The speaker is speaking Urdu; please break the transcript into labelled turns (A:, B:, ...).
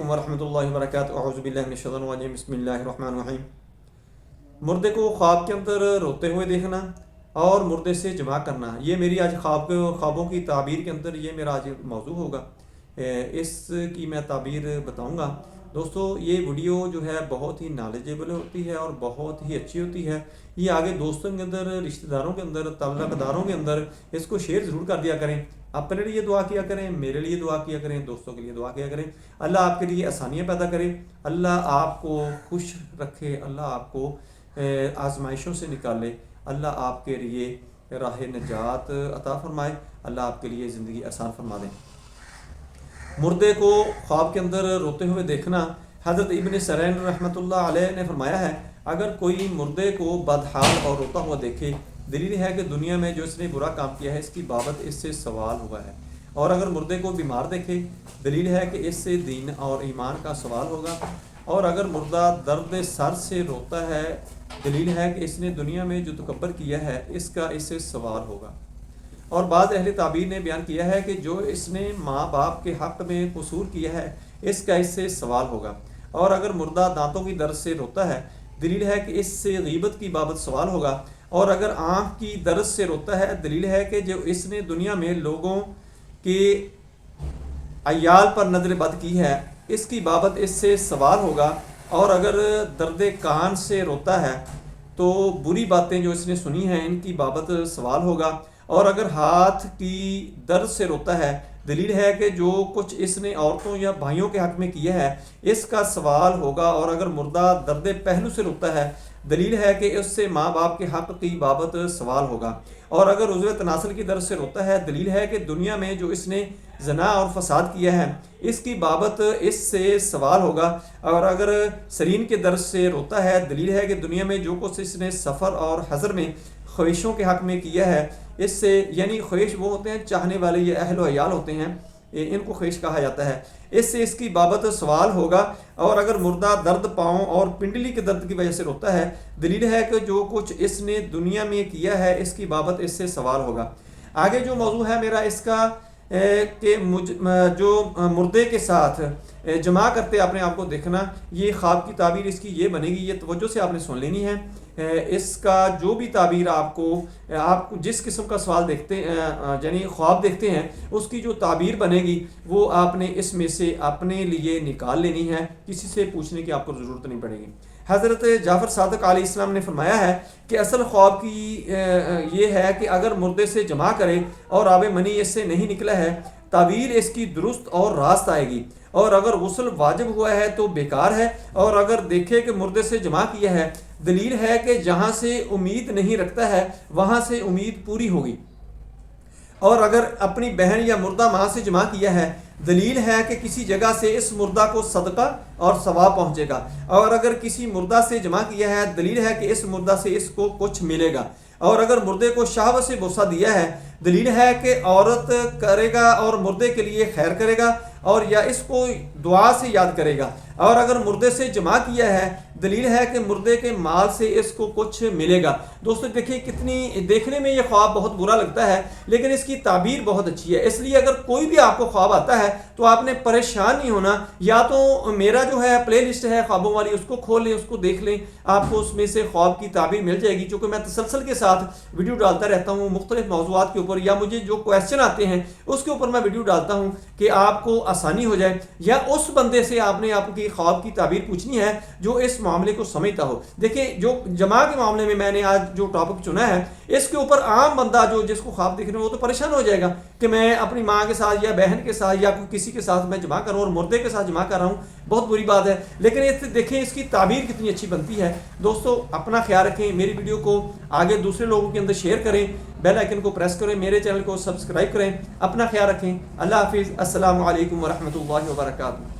A: علیکم ورحمۃ اللہ وبرکاتہ۔ اعوذ باللہ من الشیطان الرجیم، بسم اللہ الرحمن الرحیم۔ مردے کو خواب کے اندر روتے ہوئے دیکھنا اور مردے سے جمع کرنا، یہ میری آج خوابوں کی تعبیر کے اندر یہ میرا آج موضوع ہوگا۔ اس کی میں تعبیر بتاؤں گا۔ دوستو یہ ویڈیو جو ہے بہت ہی نالجیبل ہوتی ہے اور بہت ہی اچھی ہوتی ہے۔ یہ آگے دوستوں کے اندر، رشتہ داروں کے اندر، تعلق داروں کے اندر اس کو شیئر ضرور کر دیا کریں۔ اپنے لیے دعا کیا کریں، میرے لیے دعا کیا کریں، دوستوں کے لیے دعا کیا کریں۔ اللہ آپ کے لیے آسانیاں پیدا کرے، اللہ آپ کو خوش رکھے، اللہ آپ کو آزمائشوں سے نکالے، اللہ آپ کے لیے راہ نجات عطا فرمائے، اللہ آپ کے لیے زندگی آسان فرما دیں۔ مردے کو خواب کے اندر روتے ہوئے دیکھنا، حضرت ابن سیرین رحمۃ اللہ علیہ نے فرمایا ہے، اگر کوئی مردے کو بدحال اور روتا ہوا دیکھے، دلیل ہے کہ دنیا میں جو اس نے برا کام کیا ہے اس کی بابت اس سے سوال ہوا ہے۔ اور اگر مردے کو بیمار دیکھے، دلیل ہے کہ اس سے دین اور ایمان کا سوال ہوگا۔ اور اگر مردہ درد سر سے روتا ہے، دلیل ہے کہ اس نے دنیا میں جو تکبر کیا ہے اس کا اس سے سوال ہوگا۔ اور بعض اہل تعبیر نے بیان کیا ہے کہ جو اس نے ماں باپ کے حق میں قصور کیا ہے اس کا اس سے سوال ہوگا۔ اور اگر مردہ دانتوں کی درد سے روتا ہے، دلیل ہے کہ اس سے غیبت کی بابت سوال ہوگا۔ اور اگر آنکھ کی درد سے روتا ہے، دلیل ہے کہ جو اس نے دنیا میں لوگوں کے عیال پر نظر بد کی ہے اس کی بابت اس سے سوال ہوگا۔ اور اگر درد کان سے روتا ہے تو بری باتیں جو اس نے سنی ہیں ان کی بابت سوال ہوگا۔ اور اگر ہاتھ کی درد سے روتا ہے، دلیل ہے کہ جو کچھ اس نے عورتوں یا بھائیوں کے حق میں کیا ہے اس کا سوال ہوگا۔ اور اگر مردہ درد پہلو سے روتا ہے، دلیل ہے کہ اس سے ماں باپ کے حق کی بابت سوال ہوگا۔ اور اگر عضو تناسل کی درد سے روتا ہے، دلیل ہے کہ دنیا میں جو اس نے زنا اور فساد کیا ہے اس کی بابت اس سے سوال ہوگا۔ اور اگر سرین کے درد سے روتا ہے، دلیل ہے کہ دنیا میں جو کچھ اس نے سفر اور حضر میں خواہشوں کے حق میں کیا ہے اس سے، یعنی خواہش وہ ہوتے ہیں چاہنے والے، یہ اہل و عیال ہوتے ہیں، ان کو خواہش کہا جاتا ہے، اس سے اس کی بابت سوال ہوگا۔ اور اگر مردہ درد پاؤں اور پنڈلی کے درد کی وجہ سے روتا ہے، دلیل ہے کہ جو کچھ اس نے دنیا میں کیا ہے اس کی بابت اس سے سوال ہوگا۔ آگے جو موضوع ہے میرا اس کا کہ جو مردے کے ساتھ جمع کرتے اپنے آپ کو دیکھنا، یہ خواب کی تعبیر اس کی یہ بنے گی، یہ توجہ سے آپ نے سن لینی ہے۔ اس کا جو بھی تعبیر آپ جس قسم کا سوال دیکھتے یعنی خواب دیکھتے ہیں اس کی جو تعبیر بنے گی وہ آپ نے اس میں سے اپنے لیے نکال لینی ہے، کسی سے پوچھنے کی آپ کو ضرورت نہیں پڑے گی۔ حضرت جعفر صادق علیہ السلام نے فرمایا ہے کہ اصل خواب کی یہ ہے کہ اگر مردے سے جمع کرے اور آب منی اس سے نہیں نکلا ہے، تعبیر اس کی درست اور راست آئے گی۔ اور اگر غسل واجب ہوا ہے تو بیکار ہے۔ اور اگر دیکھے کہ مردے سے جمع کیا ہے، دلیل ہے کہ جہاں سے امید نہیں رکھتا ہے وہاں سے امید پوری ہوگی۔ اور اگر اپنی بہن یا مردہ ماں سے جمع کیا ہے، دلیل ہے کہ کسی جگہ سے اس مردہ کو صدقہ اور ثواب پہنچے گا۔ اور اگر کسی مردہ سے جمع کیا ہے، دلیل ہے کہ اس مردہ سے اس کو کچھ ملے گا۔ اور اگر مردے کو شہوت سے بوسہ دیا ہے، دلیل ہے کہ عورت کرے گا اور مردے کے لیے خیر کرے گا اور یا اس کو دعا سے یاد کرے گا۔ اور اگر مردے سے جمع کیا ہے، دلیل ہے کہ مردے کے مال سے اس کو کچھ ملے گا۔ دوستو دیکھیں کتنی دیکھنے میں یہ خواب بہت برا لگتا ہے لیکن اس کی تعبیر بہت اچھی ہے۔ اس لیے اگر کوئی بھی آپ کو خواب آتا ہے تو آپ نے پریشان نہیں ہونا، یا تو میرا جو ہے پلے لسٹ ہے خوابوں والی اس کو کھول لیں، اس کو دیکھ لیں، آپ کو اس میں سے خواب کی تعبیر مل جائے گی۔ چونکہ میں تسلسل کے ساتھ ویڈیو ڈالتا رہتا ہوں مختلف موضوعات کے اوپر، یا مجھے جو کویسچن آتے ہیں اس کے اوپر میں ویڈیو ڈالتا ہوں کہ آپ کو آسانی ہو جائے، یا اس بندے سے آپ نے آپ کی خواب کی تعبیر پوچھنی ہے جو اس معاملے کو سمجھتا ہو۔ دیکھیں جو جمع کے معاملے میں نے آج جو ٹاپک چنا ہے اس کے اوپر عام بندہ جو جس کو خواب دیکھنے وہ تو پریشان ہو جائے گا کہ میں اپنی ماں کے ساتھ یا بہن کے ساتھ یا کسی کے ساتھ میں جمع کر رہا ہوں اور مردے کے ساتھ جمع کر رہا ہوں، بہت بری بات ہے۔ لیکن دیکھیں اس کی تعبیر کتنی اچھی بنتی ہے۔ دوستو اپنا خیال رکھیں، میری ویڈیو کو آگے دوسرے لوگوں کے اندر شیئر کریں، بیل آئیکن کو پریس کریں، میرے چینل کو سبسکرائب کریں، اپنا خیال رکھیں۔ اللہ حافظ، السلام علیکم ورحمۃ اللہ وبرکاتہ۔